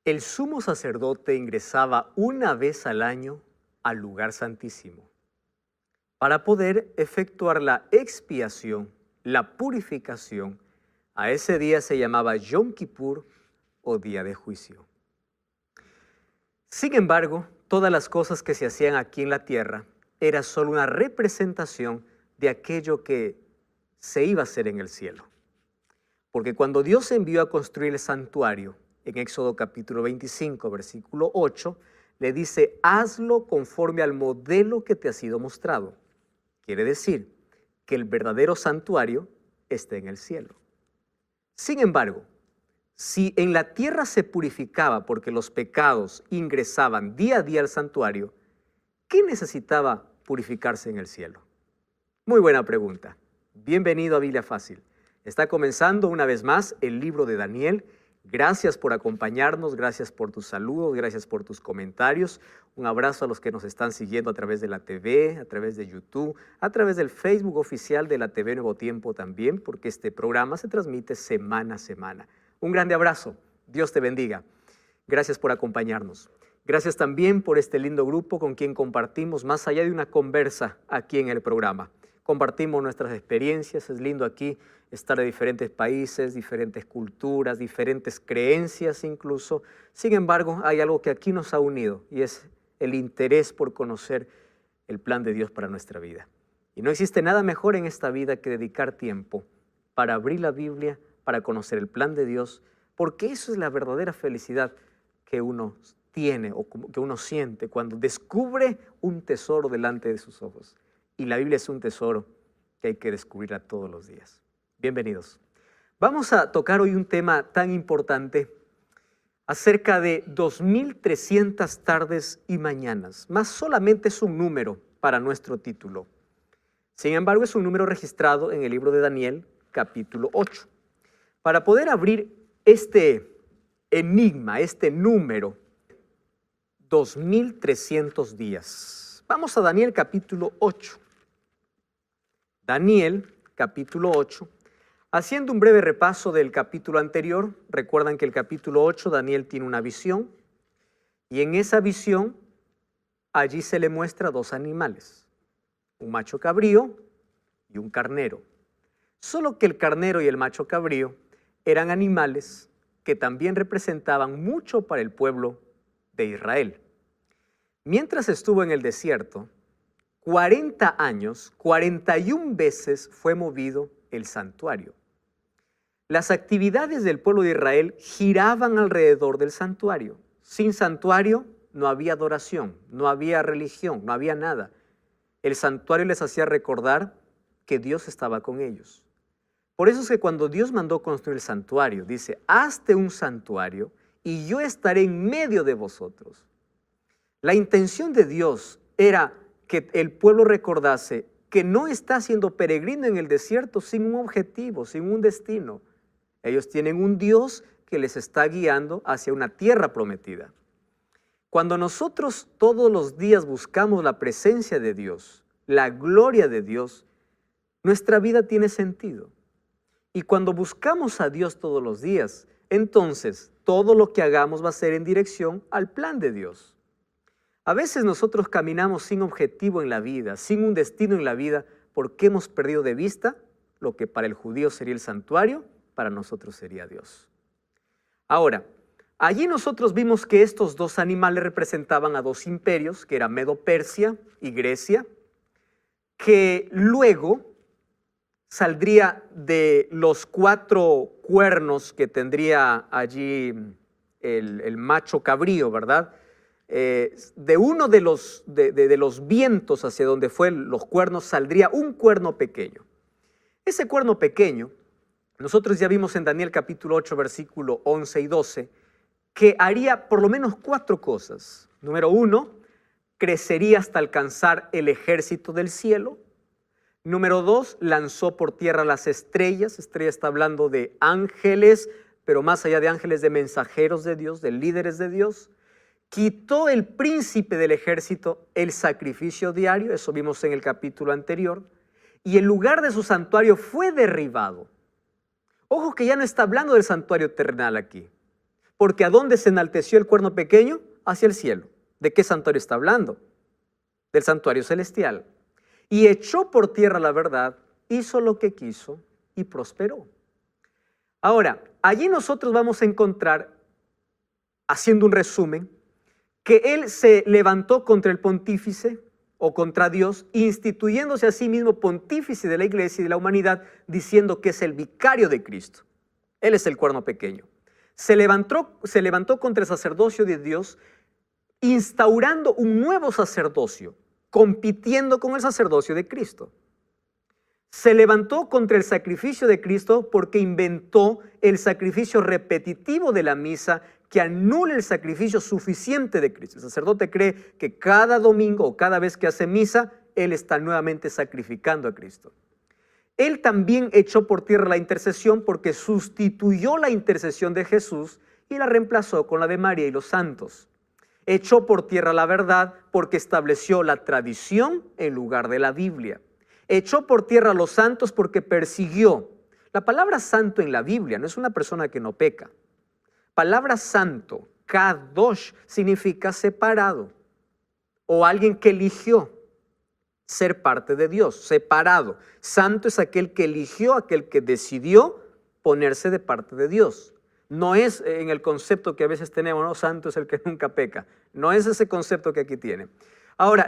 el sumo sacerdote ingresaba una vez al año al lugar santísimo para poder efectuar la expiación, la purificación. A ese día se llamaba Yom Kippur o día de juicio. Sin embargo, todas las cosas que se hacían aquí en la tierra era solo una representación de aquello que se iba a hacer en el cielo. Porque cuando Dios envió a construir el santuario, en Éxodo capítulo 25, versículo 8, le dice, hazlo conforme al modelo que te ha sido mostrado. Quiere decir que el verdadero santuario está en el cielo. Sin embargo, si en la tierra se purificaba porque los pecados ingresaban día a día al santuario, ¿qué necesitaba purificarse en el cielo? Muy buena pregunta. Bienvenido a Biblia Fácil. Está comenzando una vez más el libro de Daniel. Gracias por acompañarnos, gracias por tus saludos, gracias por tus comentarios. Un abrazo a los que nos están siguiendo a través de la TV, a través de YouTube, a través del Facebook oficial de la TV Nuevo Tiempo también, porque este programa se transmite semana a semana. Un grande abrazo, Dios te bendiga. Gracias por acompañarnos. Gracias también por este lindo grupo con quien compartimos más allá de una conversa aquí en el programa. Compartimos nuestras experiencias, es lindo aquí estar de diferentes países, diferentes culturas, diferentes creencias incluso. Sin embargo, hay algo que aquí nos ha unido y es el interés por conocer el plan de Dios para nuestra vida. Y no existe nada mejor en esta vida que dedicar tiempo para abrir la Biblia, para conocer el plan de Dios, porque eso es la verdadera felicidad que uno tiene o que uno siente cuando descubre un tesoro delante de sus ojos. Y la Biblia es un tesoro que hay que descubrirla todos los días. Bienvenidos. Vamos a tocar hoy un tema tan importante acerca de 2.300 tardes y mañanas. Más solamente es un número para nuestro título. Sin embargo, es un número registrado en el libro de Daniel, capítulo 8. Para poder abrir este enigma, este número, 2.300 días. Vamos a Daniel capítulo 8. Daniel capítulo 8. Haciendo un breve repaso del capítulo anterior, recuerdan que el capítulo 8 Daniel tiene una visión y en esa visión allí se le muestra dos animales, un macho cabrío y un carnero. Solo que el carnero y el macho cabrío eran animales que también representaban mucho para el pueblo de Israel. Mientras estuvo en el desierto, 40 años, 41 veces fue movido el santuario. Las actividades del pueblo de Israel giraban alrededor del santuario. Sin santuario no había adoración, no había religión, no había nada. El santuario les hacía recordar que Dios estaba con ellos. Por eso es que cuando Dios mandó construir el santuario, dice, hazte un santuario y yo estaré en medio de vosotros. La intención de Dios era que el pueblo recordase que no está siendo peregrino en el desierto sin un objetivo, sin un destino. Ellos tienen un Dios que les está guiando hacia una tierra prometida. Cuando nosotros todos los días buscamos la presencia de Dios, la gloria de Dios, nuestra vida tiene sentido. Y cuando buscamos a Dios todos los días, entonces todo lo que hagamos va a ser en dirección al plan de Dios. A veces nosotros caminamos sin objetivo en la vida, sin un destino en la vida, porque hemos perdido de vista lo que para el judío sería el santuario, para nosotros sería Dios. Ahora, allí nosotros vimos que estos dos animales representaban a dos imperios, que eran Medo-Persia y Grecia, que luego saldría de los 4 cuernos que tendría allí el macho cabrío, ¿verdad? De uno de los vientos hacia donde fueron los cuernos saldría un cuerno pequeño. Ese cuerno pequeño, nosotros ya vimos en Daniel capítulo 8, versículo 11 y 12, que haría por lo menos 4 cosas. Número 1, crecería hasta alcanzar el ejército del cielo. Número 2, lanzó por tierra las estrellas. Estrella está hablando de ángeles, pero más allá de ángeles, de mensajeros de Dios, de líderes de Dios. Quitó el príncipe del ejército el sacrificio diario, eso vimos en el capítulo anterior, y el lugar de su santuario fue derribado. Ojo que ya no está hablando del santuario terrenal aquí, porque ¿a dónde se enalteció el cuerno pequeño? Hacia el cielo. ¿De qué santuario está hablando? Del santuario celestial. Y echó por tierra la verdad, hizo lo que quiso y prosperó. Ahora, allí nosotros vamos a encontrar, haciendo un resumen, que él se levantó contra el pontífice o contra Dios, instituyéndose a sí mismo pontífice de la iglesia y de la humanidad, diciendo que es el vicario de Cristo. Él es el cuerno pequeño. Se levantó contra el sacerdocio de Dios, instaurando un nuevo sacerdocio, compitiendo con el sacerdocio de Cristo. Se levantó contra el sacrificio de Cristo porque inventó el sacrificio repetitivo de la misa que anula el sacrificio suficiente de Cristo. El sacerdote cree que cada domingo o cada vez que hace misa, él está nuevamente sacrificando a Cristo. Él también echó por tierra la intercesión porque sustituyó la intercesión de Jesús y la reemplazó con la de María y los santos. Echó por tierra la verdad porque estableció la tradición en lugar de la Biblia. Echó por tierra a los santos porque persiguió. La palabra santo en la Biblia no es una persona que no peca. Palabra santo, kadosh, significa separado o alguien que eligió ser parte de Dios, separado. Santo es aquel que eligió, aquel que decidió ponerse de parte de Dios. No es en el concepto que a veces tenemos, ¿no? Santo es el que nunca peca. No es ese concepto que aquí tiene. Ahora,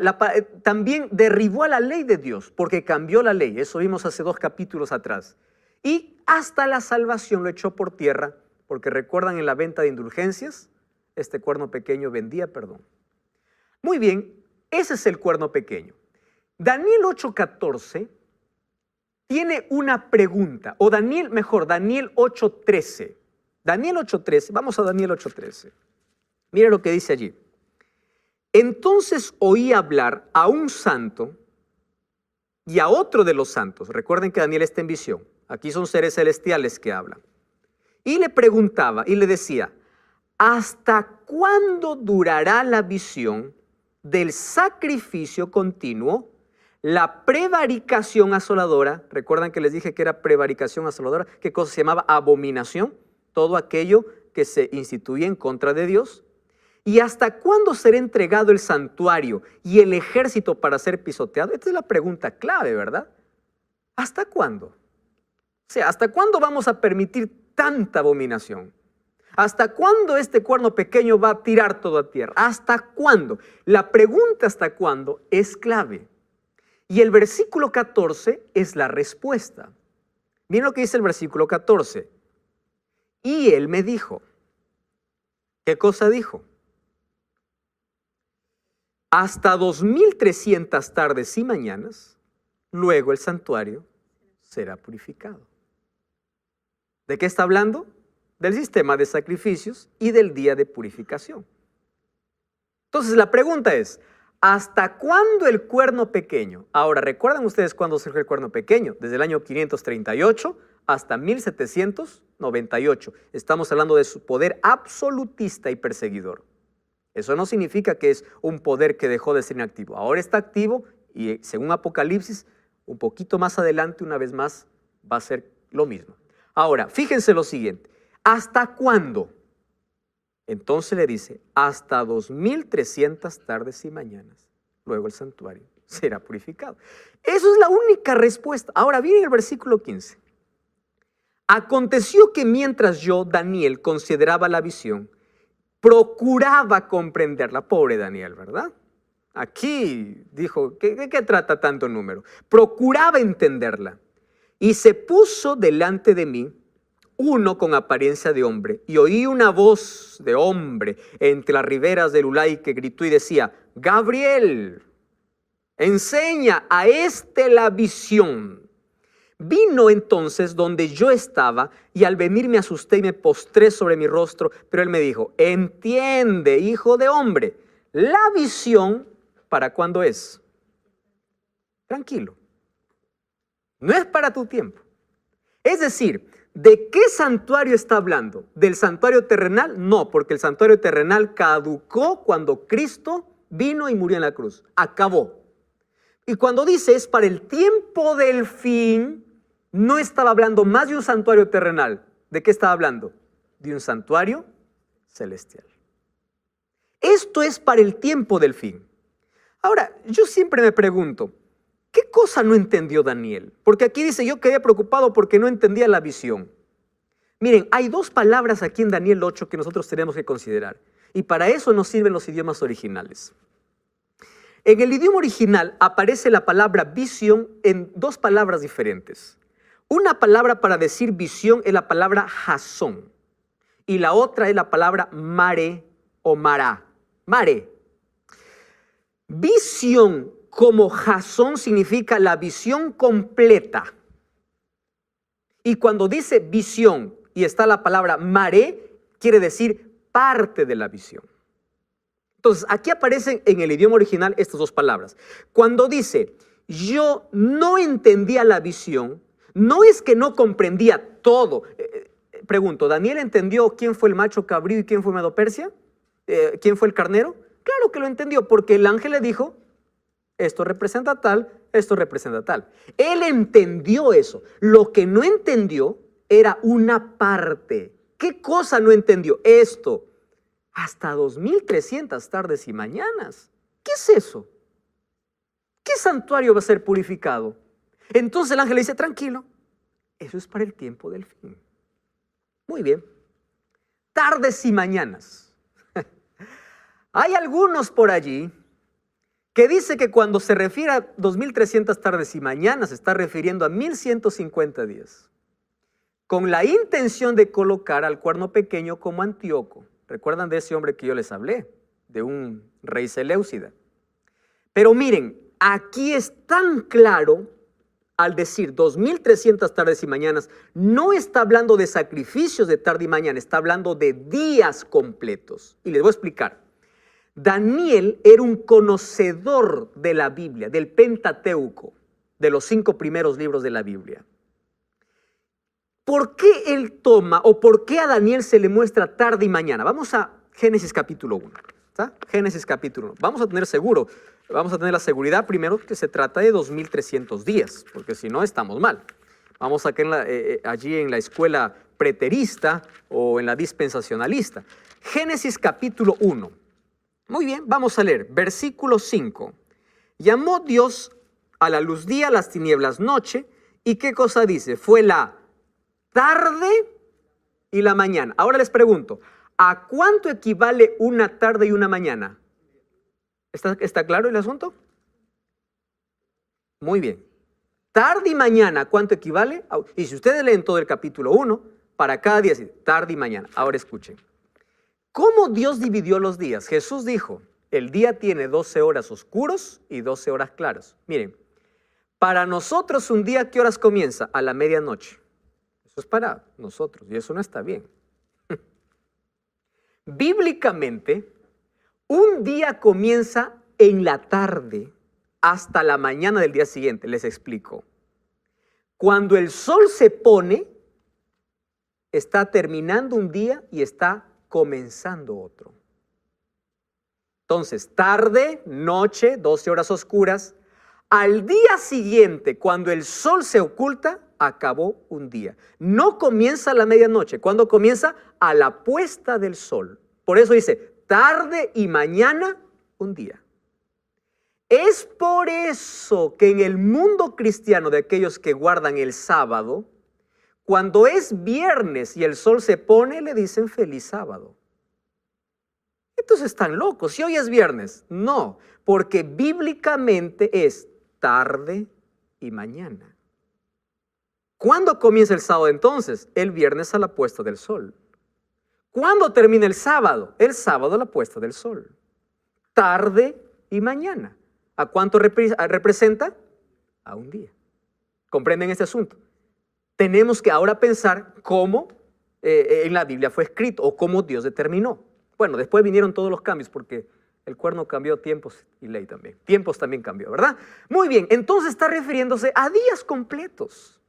también derribó a la ley de Dios porque cambió la ley. Eso vimos hace 2 capítulos atrás. Y hasta la salvación lo echó por tierra porque recuerdan en la venta de indulgencias, este cuerno pequeño vendía perdón. Muy bien, ese es el cuerno pequeño. Daniel 8:14 tiene una pregunta, o Daniel 8:13. Daniel 8:13, vamos a Daniel 8:13. Mira lo que dice allí. Entonces oí hablar a un santo y a otro de los santos. Recuerden que Daniel está en visión. Aquí son seres celestiales que hablan. Y le preguntaba y le decía, ¿hasta cuándo durará la visión del sacrificio continuo? La prevaricación asoladora, recuerdan que les dije que era prevaricación asoladora, ¿qué cosa se llamaba? Abominación, todo aquello que se instituye en contra de Dios. ¿Y hasta cuándo será entregado el santuario y el ejército para ser pisoteado? Esta es la pregunta clave, ¿verdad? ¿Hasta cuándo? O sea, ¿hasta cuándo vamos a permitir tanta abominación? ¿Hasta cuándo este cuerno pequeño va a tirar todo a tierra? ¿Hasta cuándo? La pregunta ¿hasta cuándo? Es clave. Y el versículo 14 es la respuesta. Miren lo que dice el versículo 14. Y él me dijo, ¿qué cosa dijo? Hasta 2300 tardes y mañanas, luego el santuario será purificado. ¿De qué está hablando? Del sistema de sacrificios y del día de purificación. Entonces la pregunta es, ¿hasta cuándo el cuerno pequeño? Ahora, ¿recuerdan ustedes cuándo surgió el cuerno pequeño? Desde el año 538 hasta 1798. Estamos hablando de su poder absolutista y perseguidor. Eso no significa que es un poder que dejó de ser inactivo. Ahora está activo y según Apocalipsis, un poquito más adelante, una vez más, va a ser lo mismo. Ahora, fíjense lo siguiente. ¿Hasta cuándo? Entonces le dice, hasta 2300 tardes y mañanas. Luego el santuario será purificado. Eso es la única respuesta. Ahora viene el versículo 15. Aconteció que mientras yo, Daniel, consideraba la visión, procuraba comprenderla. Pobre Daniel, ¿verdad? Aquí dijo, ¿qué trata tanto número? Procuraba entenderla. Y se puso delante de mí uno con apariencia de hombre, y oí una voz de hombre entre las riberas del Ulai que gritó y decía, Gabriel, enseña a este la visión. Vino entonces donde yo estaba, y al venir me asusté y me postré sobre mi rostro, pero él me dijo, entiende, hijo de hombre, la visión, ¿para cuándo es? Tranquilo, no es para tu tiempo. Es decir, ¿de qué santuario está hablando? ¿Del santuario terrenal? No, porque el santuario terrenal caducó cuando Cristo vino y murió en la cruz. Acabó. Y cuando dice es para el tiempo del fin, no estaba hablando más de un santuario terrenal. ¿De qué estaba hablando? De un santuario celestial. Esto es para el tiempo del fin. Ahora, yo siempre me pregunto, ¿qué cosa no entendió Daniel? Porque aquí dice, yo quedé preocupado porque no entendía la visión. Miren, hay dos palabras aquí en Daniel 8 que nosotros tenemos que considerar. Y para eso nos sirven los idiomas originales. En el idioma original aparece la palabra visión en dos palabras diferentes. Una palabra para decir visión es la palabra jasón. Y la otra es la palabra mare o mará. Mare. Visión como jasón significa la visión completa. Y cuando dice visión y está la palabra mare, quiere decir parte de la visión. Entonces, aquí aparecen en el idioma original estas dos palabras. Cuando dice, yo no entendía la visión, no es que no comprendía todo. Pregunto, ¿Daniel entendió quién fue el macho cabrío y quién fue Medo-Persia? ¿Quién fue el carnero? Claro que lo entendió, porque el ángel le dijo, esto representa tal, esto representa tal. Él entendió eso. Lo que no entendió era una parte. ¿Qué cosa no entendió? Esto. Hasta 2300 tardes y mañanas. ¿Qué es eso? ¿Qué santuario va a ser purificado? Entonces el ángel le dice, tranquilo, eso es para el tiempo del fin. Muy bien. Tardes y mañanas. Hay algunos por allí que dice que cuando se refiere a 2300 tardes y mañanas se está refiriendo a 1150 días, con la intención de colocar al cuerno pequeño como Antíoco. ¿Recuerdan de ese hombre que yo les hablé? De un rey Seleucida. Pero miren, aquí es tan claro al decir 2300 tardes y mañanas, no está hablando de sacrificios de tarde y mañana, está hablando de días completos. Y les voy a explicar. Daniel era un conocedor de la Biblia, del Pentateuco, de los 5 primeros libros de la Biblia. ¿Por qué él toma o por qué a Daniel se le muestra tarde y mañana? Vamos a Génesis capítulo 1. ¿Está? Génesis capítulo 1. Vamos a tener la seguridad primero que se trata de 2300 días, porque si no estamos mal. Vamos a allí en la escuela preterista o en la dispensacionalista. Génesis capítulo 1. Muy bien, vamos a leer, versículo 5. Llamó Dios a la luz día, a las tinieblas noche, ¿y qué cosa dice? Fue la tarde y la mañana. Ahora les pregunto, ¿a cuánto equivale una tarde y una mañana? ¿Está claro el asunto? Muy bien. Tarde y mañana, ¿cuánto equivale? Y si ustedes leen todo el capítulo 1, para cada día, tarde y mañana. Ahora escuchen. ¿Cómo Dios dividió los días? Jesús dijo, el día tiene 12 horas oscuros y 12 horas claras. Miren, para nosotros un día, ¿qué horas comienza? A la medianoche. Eso es para nosotros y eso no está bien. Bíblicamente, un día comienza en la tarde hasta la mañana del día siguiente. Les explico. Cuando el sol se pone, está terminando un día y está comenzando otro. Entonces, tarde, noche, 12 horas oscuras. Al día siguiente, cuando el sol se oculta, acabó un día. No comienza a la medianoche. ¿Cuándo comienza? A la puesta del sol. Por eso dice, tarde y mañana, un día. Es por eso que en el mundo cristiano de aquellos que guardan el sábado, cuando es viernes y el sol se pone, le dicen feliz sábado. Entonces están locos. Si hoy es viernes, no, porque bíblicamente es tarde y mañana. ¿Cuándo comienza el sábado entonces? El viernes a la puesta del sol. ¿Cuándo termina el sábado? El sábado a la puesta del sol. Tarde y mañana. ¿A cuánto representa? A un día. ¿Comprenden este asunto? Tenemos que ahora pensar cómo en la Biblia fue escrito o cómo Dios determinó. Bueno, después vinieron todos los cambios porque el cuerno cambió tiempos y ley también. Tiempos también cambió, ¿verdad? Muy bien, entonces está refiriéndose a días completos.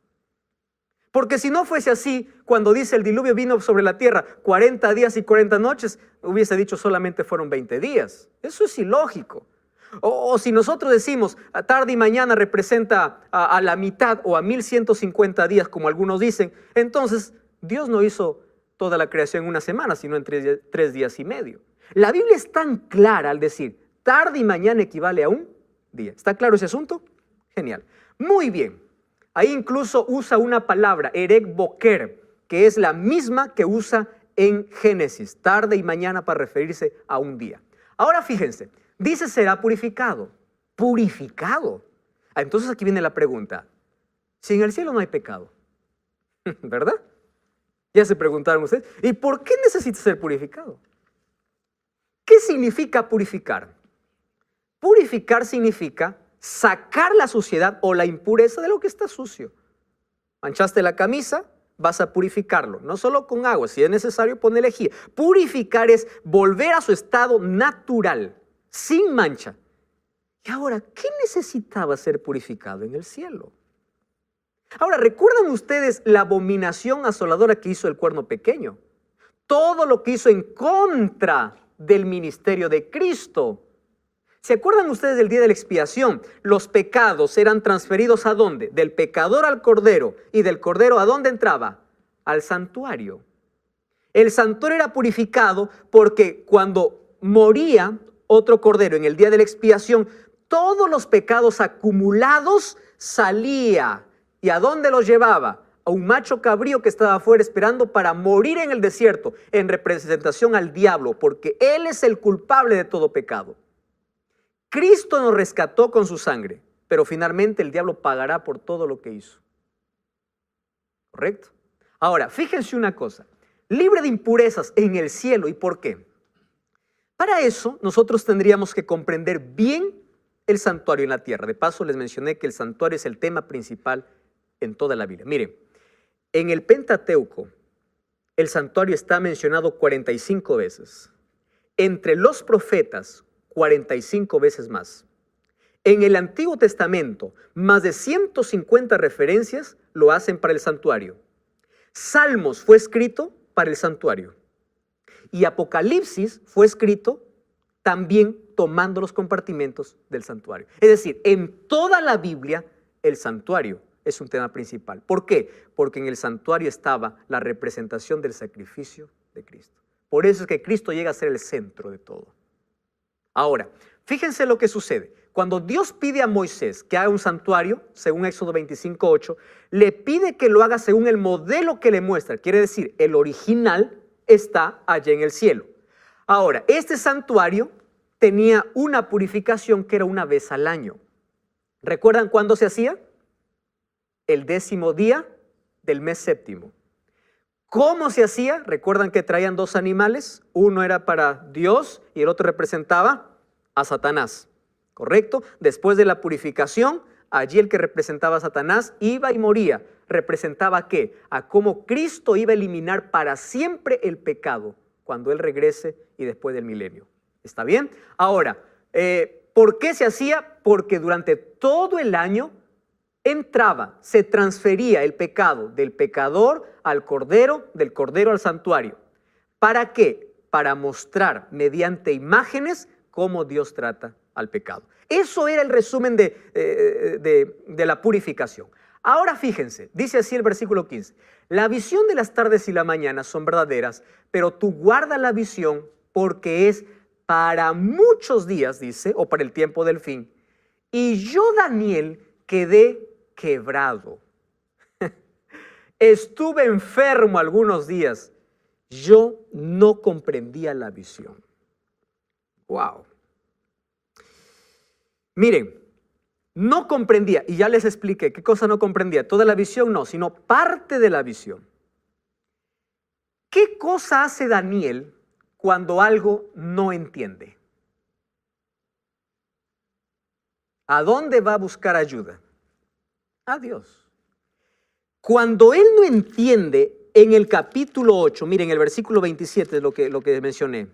Porque si no fuese así, cuando dice el diluvio vino sobre la tierra 40 días y 40 noches, hubiese dicho solamente fueron 20 días. Eso es ilógico. O si nosotros decimos tarde y mañana representa a la mitad o a 1150 días, como algunos dicen, entonces Dios no hizo toda la creación en una semana, sino en 3 días y medio. La Biblia es tan clara al decir tarde y mañana equivale a un día. ¿Está claro ese asunto? Genial. Muy bien. Ahí incluso usa una palabra, erek boker, que es la misma que usa en Génesis, tarde y mañana, para referirse a un día. Ahora fíjense, dice será purificado. Purificado. Entonces aquí viene la pregunta. Si en el cielo no hay pecado, ¿verdad? Ya se preguntaron ustedes, ¿y por qué necesita ser purificado? ¿Qué significa purificar? Purificar significa sacar la suciedad o la impureza de lo que está sucio. Manchaste la camisa, vas a purificarlo, no solo con agua, si es necesario poner lejía. Purificar es volver a su estado natural, sin mancha. Y ahora, ¿qué necesitaba ser purificado en el cielo? Ahora, ¿recuerdan ustedes la abominación asoladora que hizo el cuerno pequeño? Todo lo que hizo en contra del ministerio de Cristo. ¿Se acuerdan ustedes del día de la expiación? Los pecados eran transferidos ¿a dónde? Del pecador al cordero. ¿Y del cordero a dónde entraba? Al santuario. El santuario era purificado porque cuando moría otro cordero en el día de la expiación, todos los pecados acumulados salía. ¿Y a dónde los llevaba? A un macho cabrío que estaba afuera esperando para morir en el desierto, en representación al diablo, porque él es el culpable de todo pecado. Cristo nos rescató con su sangre, pero finalmente el diablo pagará por todo lo que hizo. ¿Correcto? Ahora, fíjense una cosa, libre de impurezas en el cielo. ¿Y por qué? Para eso nosotros tendríamos que comprender bien el santuario en la tierra. De paso les mencioné que el santuario es el tema principal en toda la Biblia. Miren, en el Pentateuco el santuario está mencionado 45 veces. Entre los profetas, 45 veces más. En el Antiguo Testamento, más de 150 referencias lo hacen para el santuario. Salmos fue escrito para el santuario. Y Apocalipsis fue escrito también tomando los compartimentos del santuario. Es decir, en toda la Biblia, el santuario es un tema principal. ¿Por qué? Porque en el santuario estaba la representación del sacrificio de Cristo. Por eso es que Cristo llega a ser el centro de todo. Ahora, fíjense lo que sucede. Cuando Dios pide a Moisés que haga un santuario, según Éxodo 25:8, le pide que lo haga según el modelo que le muestra. Quiere decir, el original está allá en el cielo. Ahora, este santuario tenía una purificación que era una vez al año. ¿Recuerdan cuándo se hacía? El 10º día del mes séptimo. ¿Cómo se hacía? ¿Recuerdan que traían 2 animales? Uno era para Dios y el otro representaba a Satanás. ¿Correcto? Después de la purificación, allí el que representaba a Satanás iba y moría. ¿Representaba a qué? A cómo Cristo iba a eliminar para siempre el pecado cuando Él regrese y después del milenio. ¿Está bien? Ahora, ¿por qué se hacía? Porque durante todo el año entraba, se transfería el pecado del pecador al cordero, del cordero al santuario. ¿Para qué? Para mostrar mediante imágenes cómo Dios trata al pecado. Eso era el resumen de la purificación. Ahora fíjense, dice así el versículo 15. La visión de las tardes y la mañana son verdaderas, pero tú guarda la visión porque es para muchos días, dice, o para el tiempo del fin. Y yo, Daniel, quedé quebrado. Estuve enfermo algunos días. Yo no comprendía la visión. Wow. Miren, no comprendía, y ya les expliqué qué cosa no comprendía. Toda la visión no, sino parte de la visión. ¿Qué cosa hace Daniel cuando algo no entiende? ¿A dónde va a buscar ayuda? A Dios. Cuando él no entiende, en el capítulo 8, miren, el versículo 27 es lo que mencioné.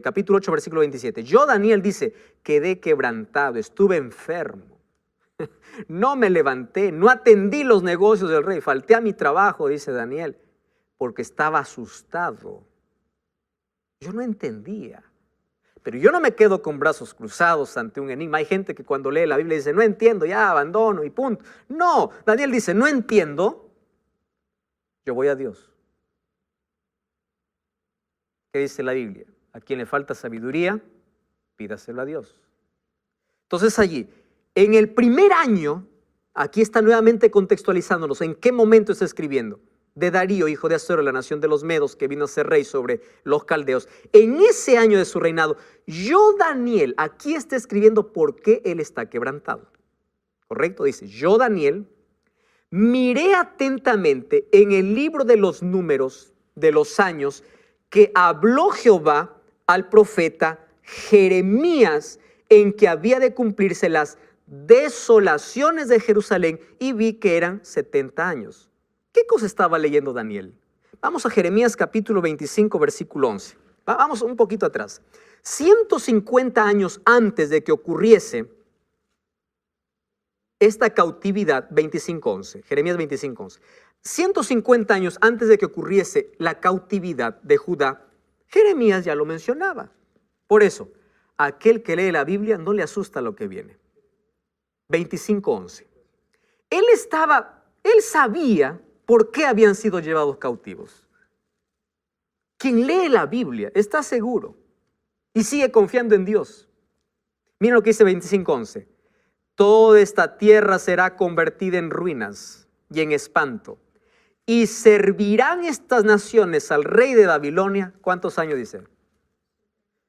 Capítulo 8, versículo 27. Yo, Daniel, dice, quedé quebrantado, estuve enfermo. No me levanté, no atendí los negocios del rey, falté a mi trabajo, dice Daniel, porque estaba asustado. Yo no entendía. Pero yo no me quedo con brazos cruzados ante un enigma. Hay gente que cuando lee la Biblia dice, no entiendo, ya abandono y punto. No, Daniel dice, no entiendo, yo voy a Dios. ¿Qué dice la Biblia? A quien le falta sabiduría, pídaselo a Dios. Entonces allí, en el primer año, aquí está nuevamente contextualizándonos en qué momento está escribiendo, de Darío, hijo de Azuero, la nación de los Medos, que vino a ser rey sobre los caldeos. En ese año de su reinado, yo, Daniel, aquí está escribiendo por qué él está quebrantado. ¿Correcto? Dice, yo, Daniel, miré atentamente en el libro de los números de los años que habló Jehová al profeta Jeremías, en que había de cumplirse las desolaciones de Jerusalén, y vi que eran 70 años. ¿Qué cosa estaba leyendo Daniel? Vamos a Jeremías capítulo 25, versículo 11. Vamos un poquito atrás. 150 años antes de que ocurriese esta cautividad, 25:11, Jeremías 25:11. 150 años antes de que ocurriese la cautividad de Judá, Jeremías ya lo mencionaba. Por eso, a aquel que lee la Biblia no le asusta lo que viene. 25:11. Él sabía por qué habían sido llevados cautivos. Quien lee la Biblia está seguro y sigue confiando en Dios. Miren lo que dice 25:11. Toda esta tierra será convertida en ruinas y en espanto, y servirán estas naciones al rey de Babilonia. ¿Cuántos años dice?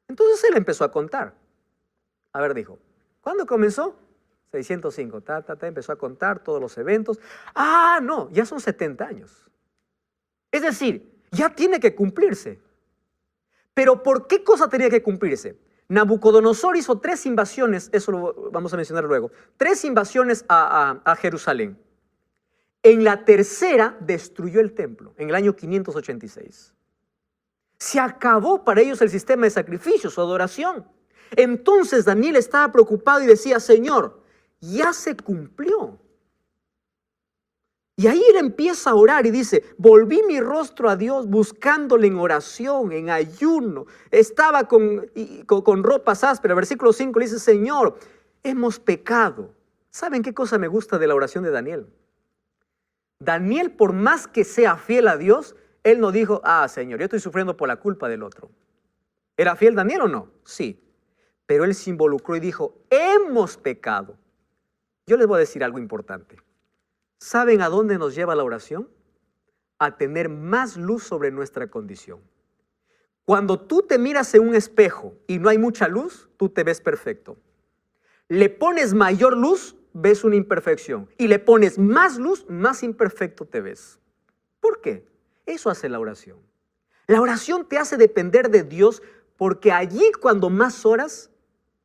Entonces él empezó a contar. A ver, dijo, ¿cuándo comenzó? 605, empezó a contar todos los eventos. Ah, no, ya son 70 años. Es decir, ya tiene que cumplirse. Pero ¿por qué cosa tenía que cumplirse? Nabucodonosor hizo 3 invasiones, eso lo vamos a mencionar luego, 3 invasiones a Jerusalén. En la tercera destruyó el templo, en el año 586. Se acabó para ellos el sistema de sacrificios, su adoración. Entonces Daniel estaba preocupado y decía, Señor, ya se cumplió. Y ahí él empieza a orar y dice, volví mi rostro a Dios buscándole en oración, en ayuno. Estaba con ropas ásperas. Versículo 5 le dice, Señor, hemos pecado. ¿Saben qué cosa me gusta de la oración de Daniel? Daniel, por más que sea fiel a Dios, él no dijo, Señor, yo estoy sufriendo por la culpa del otro. ¿Era fiel Daniel o no? Sí. Pero él se involucró y dijo, hemos pecado. Yo les voy a decir algo importante. ¿Saben a dónde nos lleva la oración? A tener más luz sobre nuestra condición. Cuando tú te miras en un espejo y no hay mucha luz, tú te ves perfecto. Le pones mayor luz, ves una imperfección. Y le pones más luz, más imperfecto te ves. ¿Por qué? Eso hace la oración. La oración te hace depender de Dios, porque allí cuando más oras,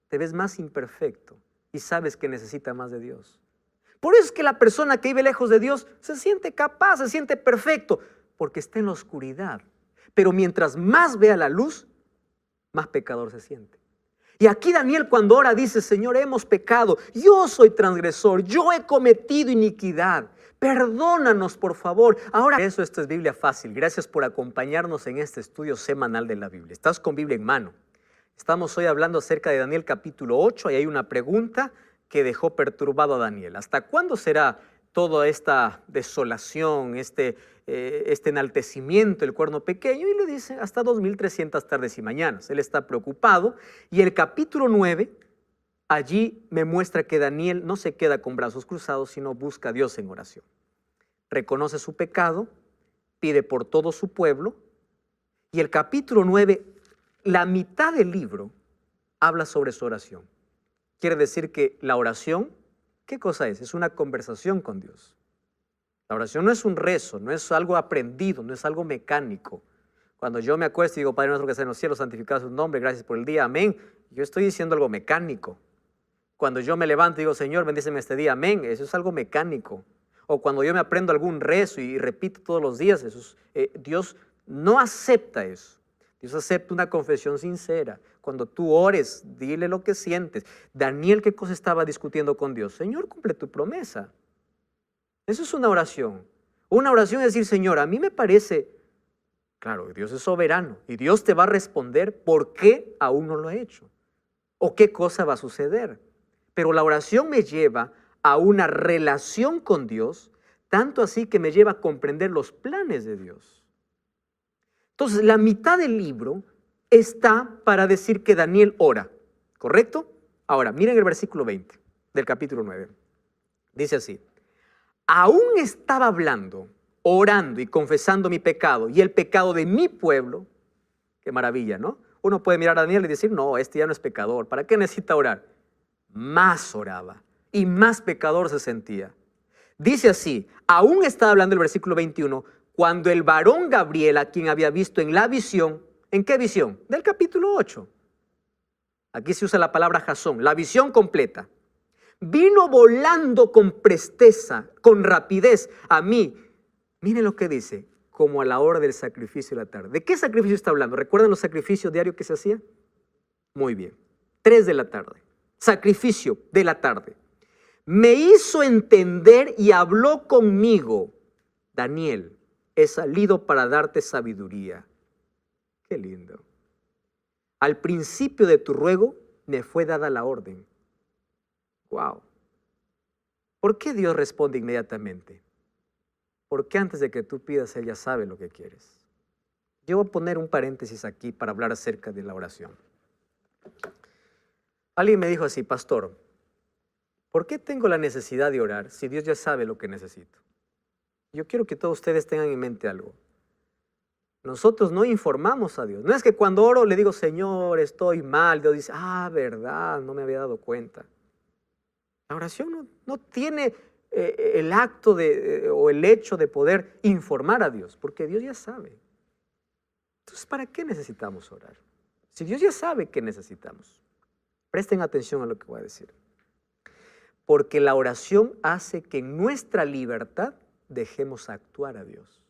te ves más imperfecto y sabes que necesita más de Dios. Por eso es que la persona que vive lejos de Dios se siente capaz, se siente perfecto, porque está en la oscuridad. Pero mientras más vea la luz, más pecador se siente. Y aquí Daniel cuando ora dice, Señor, hemos pecado, yo soy transgresor, yo he cometido iniquidad, perdónanos por favor. Ahora, esto es Biblia Fácil. Gracias por acompañarnos en este estudio semanal de la Biblia. Estás con Biblia en mano. Estamos hoy hablando acerca de Daniel capítulo 8 y hay una pregunta que dejó perturbado a Daniel. ¿Hasta cuándo será toda esta desolación, este enaltecimiento, el cuerno pequeño? Y le dice, hasta 2300 tardes y mañanas. Él está preocupado y el capítulo 9, allí me muestra que Daniel no se queda con brazos cruzados, sino busca a Dios en oración. Reconoce su pecado, pide por todo su pueblo y el capítulo 9, la mitad del libro, habla sobre su oración. Quiere decir que la oración, ¿qué cosa es? Es una conversación con Dios. La oración no es un rezo, no es algo aprendido, no es algo mecánico. Cuando yo me acuesto y digo, Padre nuestro que estás en los cielos, santificado sea tu nombre, gracias por el día, amén. Yo estoy diciendo algo mecánico. Cuando yo me levanto y digo, Señor, bendíceme este día, amén, eso es algo mecánico. O cuando yo me aprendo algún rezo y repito todos los días, Dios no acepta eso. Dios acepta una confesión sincera. Cuando tú ores, dile lo que sientes. Daniel, ¿qué cosa estaba discutiendo con Dios? Señor, cumple tu promesa. Eso es una oración. Una oración es decir, Señor, a mí me parece, claro, Dios es soberano y Dios te va a responder por qué aún no lo ha hecho o qué cosa va a suceder. Pero la oración me lleva a una relación con Dios, tanto así que me lleva a comprender los planes de Dios. Entonces, la mitad del libro está para decir que Daniel ora, ¿correcto? Ahora, miren el versículo 20 del capítulo 9. Dice así: aún estaba hablando, orando y confesando mi pecado y el pecado de mi pueblo. Qué maravilla, ¿no? Uno puede mirar a Daniel y decir, no, este ya no es pecador, ¿para qué necesita orar? Más oraba y más pecador se sentía. Dice así, aún estaba hablando el versículo 21, cuando el varón Gabriel, a quien había visto en la visión, ¿en qué visión? Del capítulo 8. Aquí se usa la palabra jasón, la visión completa. Vino volando con presteza, con rapidez a mí. Miren lo que dice, como a la hora del sacrificio de la tarde. ¿De qué sacrificio está hablando? ¿Recuerdan los sacrificios diarios que se hacían? Muy bien. 3 de la tarde. Sacrificio de la tarde. Me hizo entender y habló conmigo. Daniel, he salido para darte sabiduría. Qué lindo. Al principio de tu ruego me fue dada la orden. Wow. ¿Por qué Dios responde inmediatamente? Porque antes de que tú pidas, Él ya sabe lo que quieres. Yo voy a poner un paréntesis aquí para hablar acerca de la oración. Alguien me dijo así, pastor, ¿por qué tengo la necesidad de orar si Dios ya sabe lo que necesito? Yo quiero que todos ustedes tengan en mente algo. Nosotros no informamos a Dios. No es que cuando oro le digo, Señor, estoy mal. Dios dice, verdad, no me había dado cuenta. La oración no tiene el acto o el hecho de poder informar a Dios, porque Dios ya sabe. Entonces, ¿para qué necesitamos orar? Si Dios ya sabe qué necesitamos. Presten atención a lo que voy a decir. Porque la oración hace que en nuestra libertad dejemos actuar a Dios.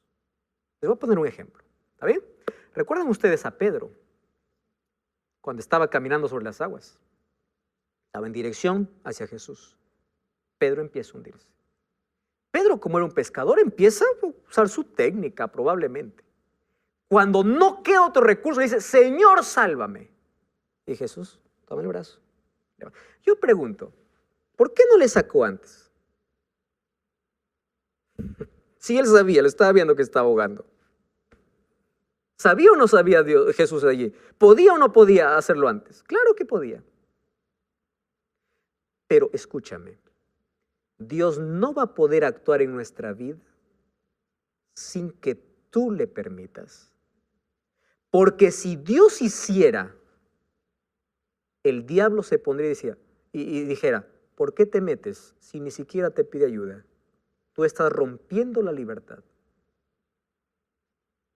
Les voy a poner un ejemplo. ¿Está bien? ¿Recuerdan ustedes a Pedro cuando estaba caminando sobre las aguas? Estaba en dirección hacia Jesús. Pedro empieza a hundirse. Pedro, como era un pescador, empieza a usar su técnica probablemente. Cuando no queda otro recurso, dice, Señor, sálvame. Y Jesús, toma el brazo. Yo pregunto, ¿por qué no le sacó antes? Si él sabía, le estaba viendo que estaba ahogando. ¿Sabía o no sabía Jesús allí? ¿Podía o no podía hacerlo antes? Claro que podía. Pero escúchame, Dios no va a poder actuar en nuestra vida sin que tú le permitas. Porque si Dios hiciera, el diablo se pondría y dijera, ¿por qué te metes si ni siquiera te pide ayuda? Tú estás rompiendo la libertad.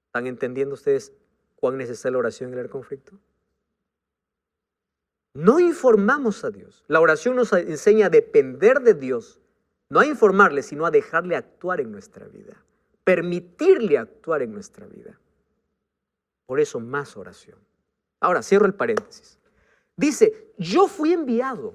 ¿Están entendiendo ustedes cuán necesaria la oración en el conflicto? No informamos a Dios. La oración nos enseña a depender de Dios, no a informarle, sino a dejarle actuar en nuestra vida, permitirle actuar en nuestra vida. Por eso más oración. Ahora cierro el paréntesis. Dice, yo fui enviado,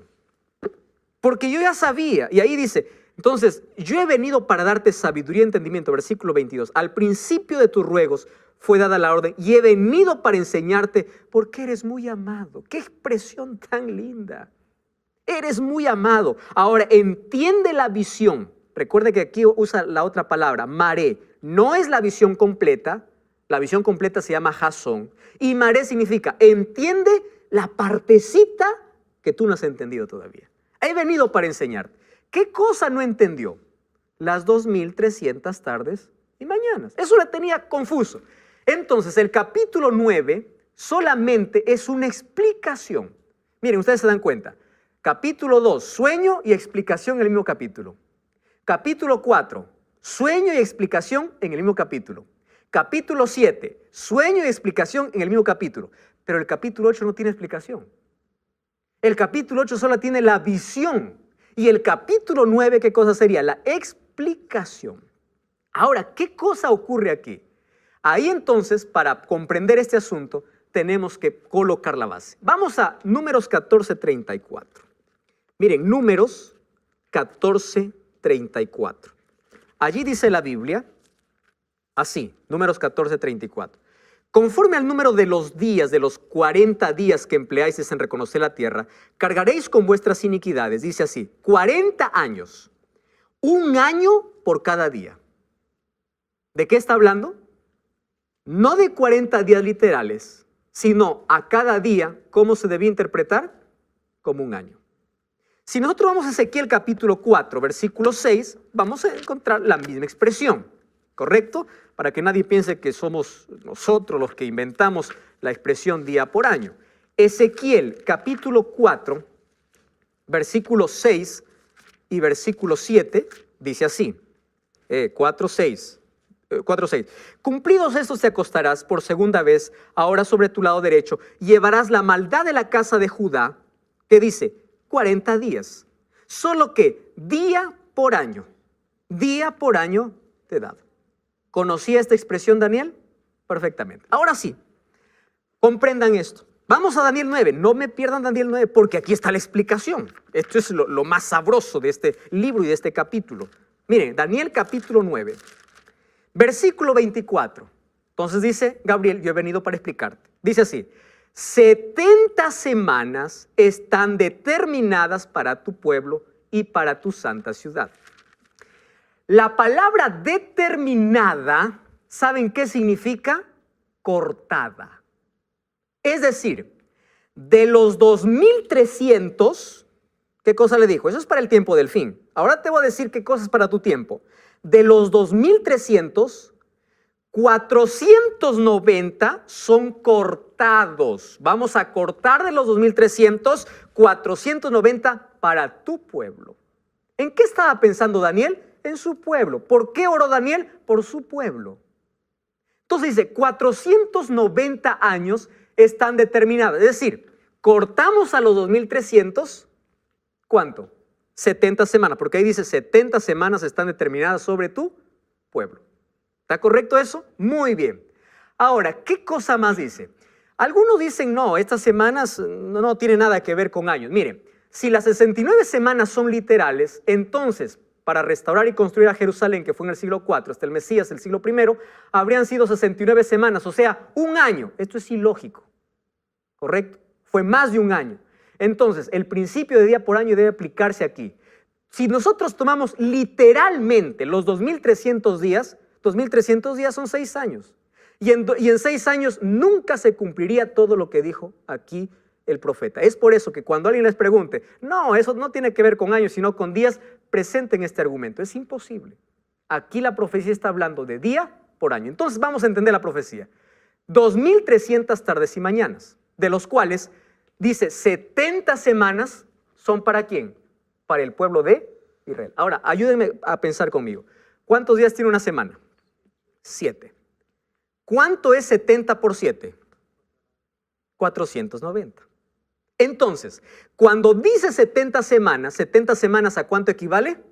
porque yo ya sabía, y ahí dice, entonces, yo he venido para darte sabiduría y entendimiento, versículo 22. Al principio de tus ruegos fue dada la orden y he venido para enseñarte porque eres muy amado. ¡Qué expresión tan linda! Eres muy amado. Ahora, entiende la visión. Recuerde que aquí usa la otra palabra, maré. No es la visión completa. La visión completa se llama jasón. Y maré significa, entiende la partecita que tú no has entendido todavía. He venido para enseñarte. ¿Qué cosa no entendió? Las 2300 tardes y mañanas. Eso le tenía confuso. Entonces, el capítulo 9 solamente es una explicación. Miren, ustedes se dan cuenta. Capítulo 2, sueño y explicación en el mismo capítulo. Capítulo 4, sueño y explicación en el mismo capítulo. Capítulo 7, sueño y explicación en el mismo capítulo. Pero el capítulo 8 no tiene explicación. El capítulo 8 solo tiene la visión. Y el capítulo 9, ¿qué cosa sería? La explicación. Ahora, ¿qué cosa ocurre aquí? Ahí entonces, para comprender este asunto, tenemos que colocar la base. Vamos a Números 14:34. Miren, Números 14:34. Allí dice la Biblia, así, Números 14:34. Conforme al número de los días, de los 40 días que empleáis en reconocer la tierra, cargaréis con vuestras iniquidades. Dice así, 40 años, un año por cada día. ¿De qué está hablando? No de 40 días literales, sino a cada día. ¿Cómo se debía interpretar? Como un año. Si nosotros vamos a Ezequiel capítulo 4, versículo 6, vamos a encontrar la misma expresión, ¿correcto? Para que nadie piense que somos nosotros los que inventamos la expresión día por año. Ezequiel capítulo 4, versículo 6 y versículo 7, dice así, 4:6. Cumplidos estos te acostarás por segunda vez, ahora sobre tu lado derecho, llevarás la maldad de la casa de Judá, que dice 40 días, solo que día por año te he dado. ¿Conocía esta expresión Daniel? Perfectamente. Ahora sí, comprendan esto. Vamos a Daniel 9, no me pierdan Daniel 9, porque aquí está la explicación. Esto es lo más sabroso de este libro y de este capítulo. Miren, Daniel capítulo 9. Versículo 24. Entonces dice Gabriel, yo he venido para explicarte. Dice así: 70 semanas están determinadas para tu pueblo y para tu santa ciudad. La palabra determinada, ¿saben qué significa? Cortada. Es decir, de los 2300, ¿qué cosa le dijo? Eso es para el tiempo del fin. Ahora te voy a decir qué cosa es para tu tiempo. De los 2300, 490 son cortados. Vamos a cortar de los 2300, 490 para tu pueblo. ¿En qué estaba pensando Daniel? En su pueblo. ¿Por qué oró Daniel? Por su pueblo. Entonces dice, 490 años están determinados. Es decir, cortamos a los 2300, ¿cuánto? 70 semanas, porque ahí dice 70 semanas están determinadas sobre tu pueblo. ¿Está correcto eso? Muy bien. Ahora, ¿qué cosa más dice? Algunos dicen, no, estas semanas no tienen nada que ver con años. Miren, si las 69 semanas son literales, entonces, para restaurar y construir a Jerusalén, que fue en el siglo IV, hasta el Mesías, el siglo I, habrían sido 69 semanas, o sea, un año. Esto es ilógico, ¿correcto? Fue más de un año. Entonces, el principio de día por año debe aplicarse aquí. Si nosotros tomamos literalmente los 2300 días, 2300 días son 6 años. Y en 6 años nunca se cumpliría todo lo que dijo aquí el profeta. Es por eso que cuando alguien les pregunte, no, eso no tiene que ver con años, sino con días, presenten este argumento. Es imposible. Aquí la profecía está hablando de día por año. Entonces vamos a entender la profecía. 2300 tardes y mañanas, de los cuales dice 70 semanas son ¿para quién? Para el pueblo de Israel. Ahora, ayúdenme a pensar conmigo. ¿Cuántos días tiene una semana? 7. ¿Cuánto es 70 por 7? 490. Entonces, cuando dice 70 semanas ¿a cuánto equivale?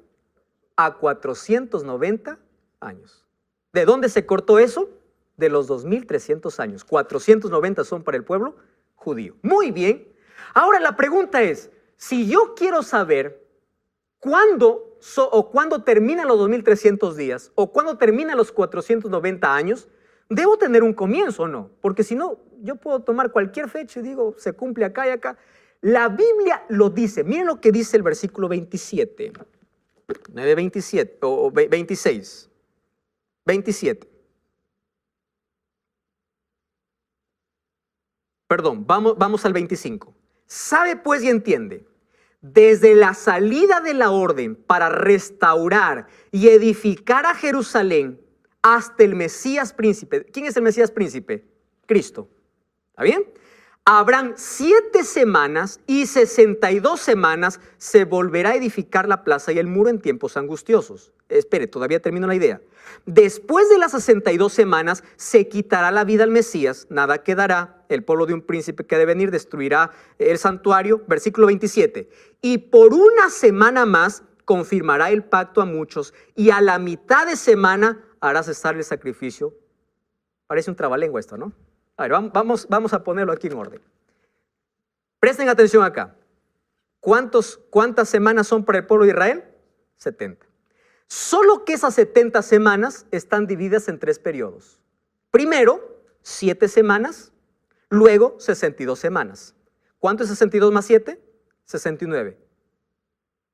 A 490 años. ¿De dónde se cortó eso? De los 2300 años. 490 son para el pueblo judío. Muy bien. Ahora la pregunta es, si yo quiero saber cuándo terminan los 2300 días o cuándo terminan los 490 años, debo tener un comienzo o no, porque si no, yo puedo tomar cualquier fecha y digo, se cumple acá y acá. La Biblia lo dice. Miren lo que dice el versículo 27, 9:27 o 26, 27. Perdón, vamos al 25. Sabe pues y entiende, desde la salida de la orden para restaurar y edificar a Jerusalén hasta el Mesías príncipe. ¿Quién es el Mesías príncipe? Cristo. ¿Está bien? Habrán 7 semanas y 62 semanas se volverá a edificar la plaza y el muro en tiempos angustiosos. Espere, todavía termino la idea. Después de las 62 semanas se quitará la vida al Mesías, nada quedará, el pueblo de un príncipe que ha de venir destruirá el santuario. Versículo 27. Y por una semana más confirmará el pacto a muchos y a la mitad de semana hará cesar el sacrificio. Parece un trabalengua esto, ¿no? A ver, vamos a ponerlo aquí en orden. Presten atención acá. ¿Cuántas semanas son para el pueblo de Israel? 70. Solo que esas 70 semanas están divididas en 3 periodos. Primero, 7 semanas, luego 62 semanas. ¿Cuánto es 62 más 7? 69.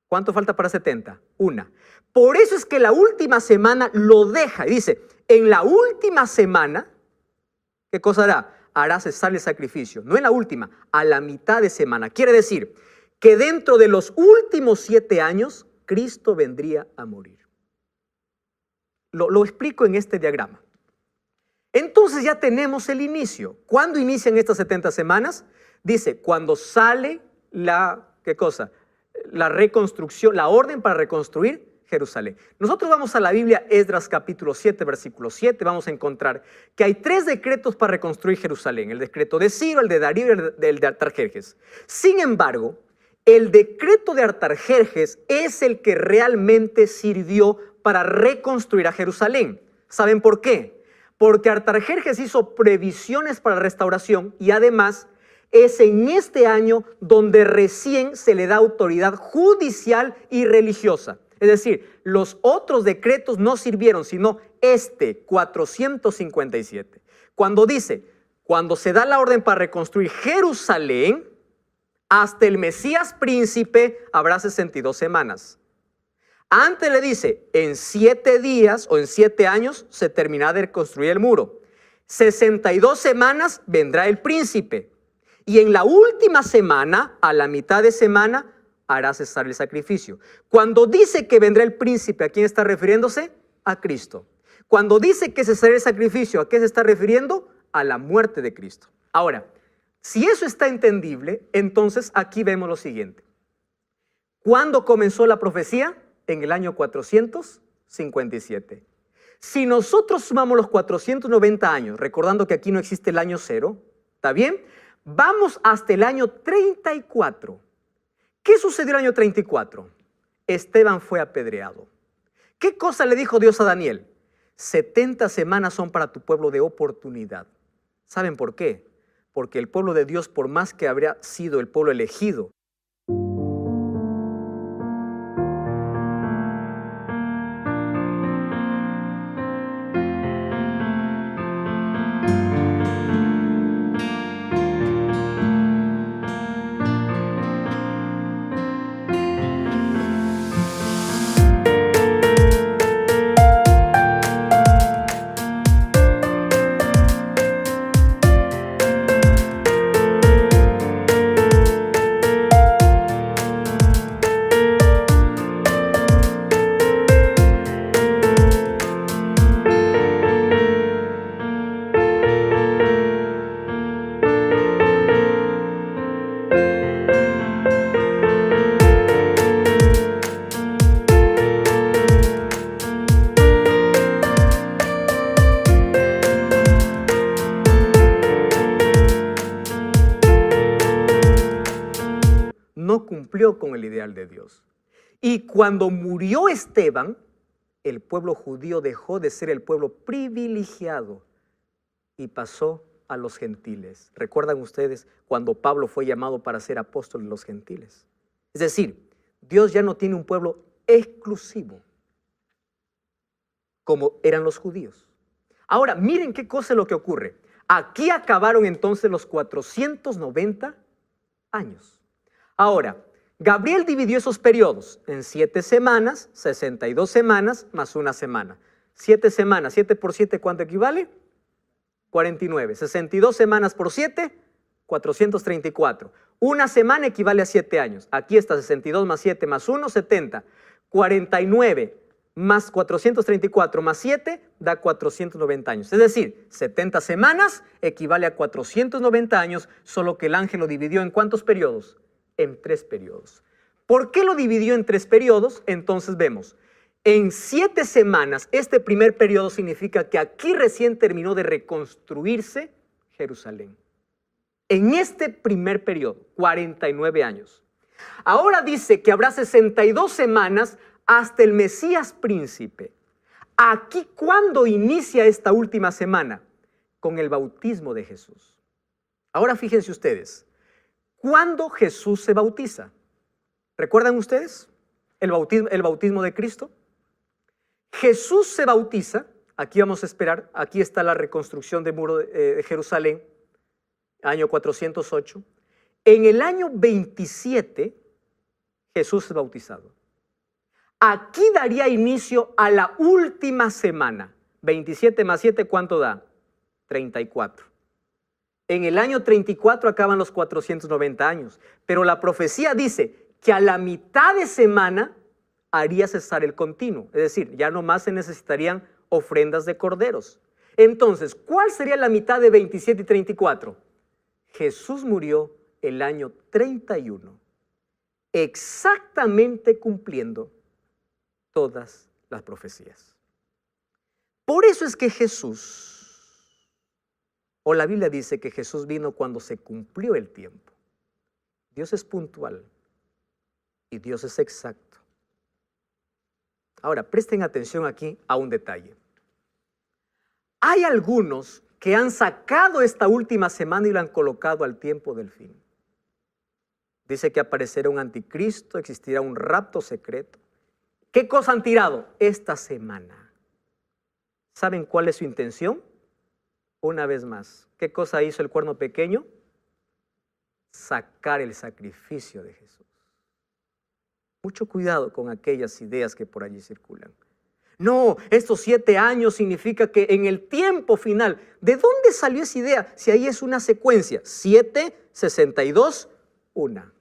¿Cuánto falta para 70? 1. Por eso es que la última semana lo deja y dice, en la última semana, ¿qué cosa hará? hará cesar el sacrificio. No en la última, a la mitad de semana. Quiere decir que dentro de los últimos 7 años, Cristo vendría a morir. Lo explico en este diagrama. Entonces ya tenemos el inicio. ¿Cuándo inician estas 70 semanas? Dice, cuando sale ¿qué cosa? La reconstrucción, la orden para reconstruir Jerusalén. Nosotros vamos a la Biblia, Esdras capítulo 7, versículo 7, vamos a encontrar que hay 3 decretos para reconstruir Jerusalén. El decreto de Ciro, el de Darío y el de Artajerjes. Sin embargo, el decreto de Artajerjes es el que realmente sirvió para reconstruir a Jerusalén. ¿Saben por qué? Porque Artajerjes hizo previsiones para la restauración y además es en este año donde recién se le da autoridad judicial y religiosa. Es decir, los otros decretos no sirvieron, sino 457. Cuando se da la orden para reconstruir Jerusalén, hasta el Mesías príncipe habrá 62 semanas. Antes le dice, en 7 días o en 7 años se terminará de reconstruir el muro. 62 semanas vendrá el príncipe. Y en la última semana, a la mitad de semana, hará cesar el sacrificio. Cuando dice que vendrá el príncipe, ¿a quién está refiriéndose? A Cristo. Cuando dice que cesará el sacrificio, ¿a qué se está refiriendo? A la muerte de Cristo. Ahora, si eso está entendible, entonces aquí vemos lo siguiente. ¿Cuándo comenzó la profecía? En el año 457. Si nosotros sumamos los 490 años, recordando que aquí no existe el año 0, ¿está bien? Vamos hasta el año 34. ¿Qué sucedió el año 34? Esteban fue apedreado. ¿Qué cosa le dijo Dios a Daniel? 70 semanas son para tu pueblo de oportunidad. ¿Saben por qué? Porque el pueblo de Dios, por más que habría sido el pueblo elegido, no cumplió con el ideal de Dios. Y cuando murió Esteban, el pueblo judío dejó de ser el pueblo privilegiado y pasó a los gentiles. ¿Recuerdan ustedes cuando Pablo fue llamado para ser apóstol de los gentiles? Es decir, Dios ya no tiene un pueblo exclusivo como eran los judíos. Ahora, miren qué cosa es lo que ocurre. Aquí acabaron entonces los 490 años. Ahora, Gabriel dividió esos periodos en 7 semanas, 62 semanas, más 1 semana. 7 semanas, 7 por 7, ¿cuánto equivale? 49. 62 semanas por 7, 434. Una semana equivale a 7 años. Aquí está 62 más 7 más 1, 70. 49 más 434 más 7 da 490 años. Es decir, 70 semanas equivale a 490 años, solo que el ángel lo dividió ¿en cuántos periodos? En 3 periodos. ¿Por qué lo dividió en 3 periodos? Entonces vemos, en 7 semanas, este primer periodo significa que aquí recién terminó de reconstruirse Jerusalén. En este primer periodo, 49 años. Ahora dice que habrá 62 semanas hasta el Mesías príncipe. Aquí, ¿cuándo inicia esta última semana? Con el bautismo de Jesús. Ahora fíjense ustedes. ¿Cuándo Jesús se bautiza? ¿Recuerdan ustedes el bautismo de Cristo? Jesús se bautiza, aquí vamos a esperar, aquí está la reconstrucción del muro de Jerusalén, año 408. En el año 27, Jesús es bautizado. Aquí daría inicio a la última semana. 27 más 7, ¿cuánto da? 34. En el año 34 acaban los 490 años, pero la profecía dice que a la mitad de semana haría cesar el continuo, es decir, ya no más se necesitarían ofrendas de corderos. Entonces, ¿cuál sería la mitad de 27 y 34? Jesús murió el año 31, exactamente cumpliendo todas las profecías. Por eso es que Jesús, o la Biblia dice que Jesús vino cuando se cumplió el tiempo. Dios es puntual y Dios es exacto. Ahora, presten atención aquí a un detalle. Hay algunos que han sacado esta última semana y la han colocado al tiempo del fin. Dice que aparecerá un anticristo, existirá un rapto secreto. ¿Qué cosa han tirado? Esta semana. ¿Saben cuál es su intención? Una vez más, ¿qué cosa hizo el cuerno pequeño? Sacar el sacrificio de Jesús. Mucho cuidado con aquellas ideas que por allí circulan. No, estos 7 años significa que en el tiempo final, ¿de dónde salió esa idea? Si ahí es una secuencia, 7, 62, 1.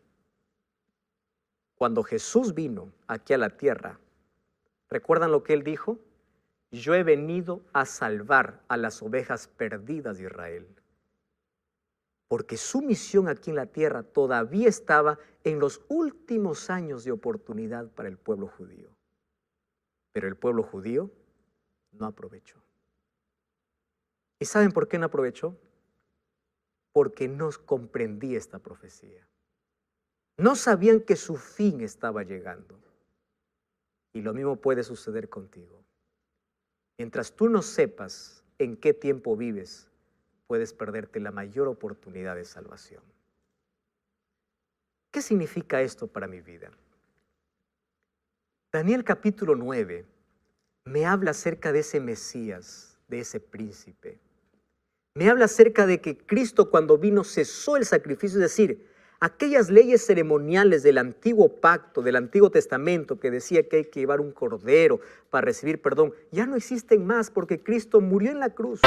Cuando Jesús vino aquí a la tierra, ¿recuerdan lo que él dijo? Yo he venido a salvar a las ovejas perdidas de Israel. Porque su misión aquí en la tierra todavía estaba en los últimos años de oportunidad para el pueblo judío. Pero el pueblo judío no aprovechó. ¿Y saben por qué no aprovechó? Porque no comprendía esta profecía. No sabían que su fin estaba llegando. Y lo mismo puede suceder contigo. Mientras tú no sepas en qué tiempo vives, puedes perderte la mayor oportunidad de salvación. ¿Qué significa esto para mi vida? Daniel capítulo 9 me habla acerca de ese Mesías, de ese príncipe. Me habla acerca de que Cristo cuando vino cesó el sacrificio, es decir, aquellas leyes ceremoniales del antiguo pacto, del Antiguo Testamento que decía que hay que llevar un cordero para recibir perdón, ya no existen más porque Cristo murió en la cruz.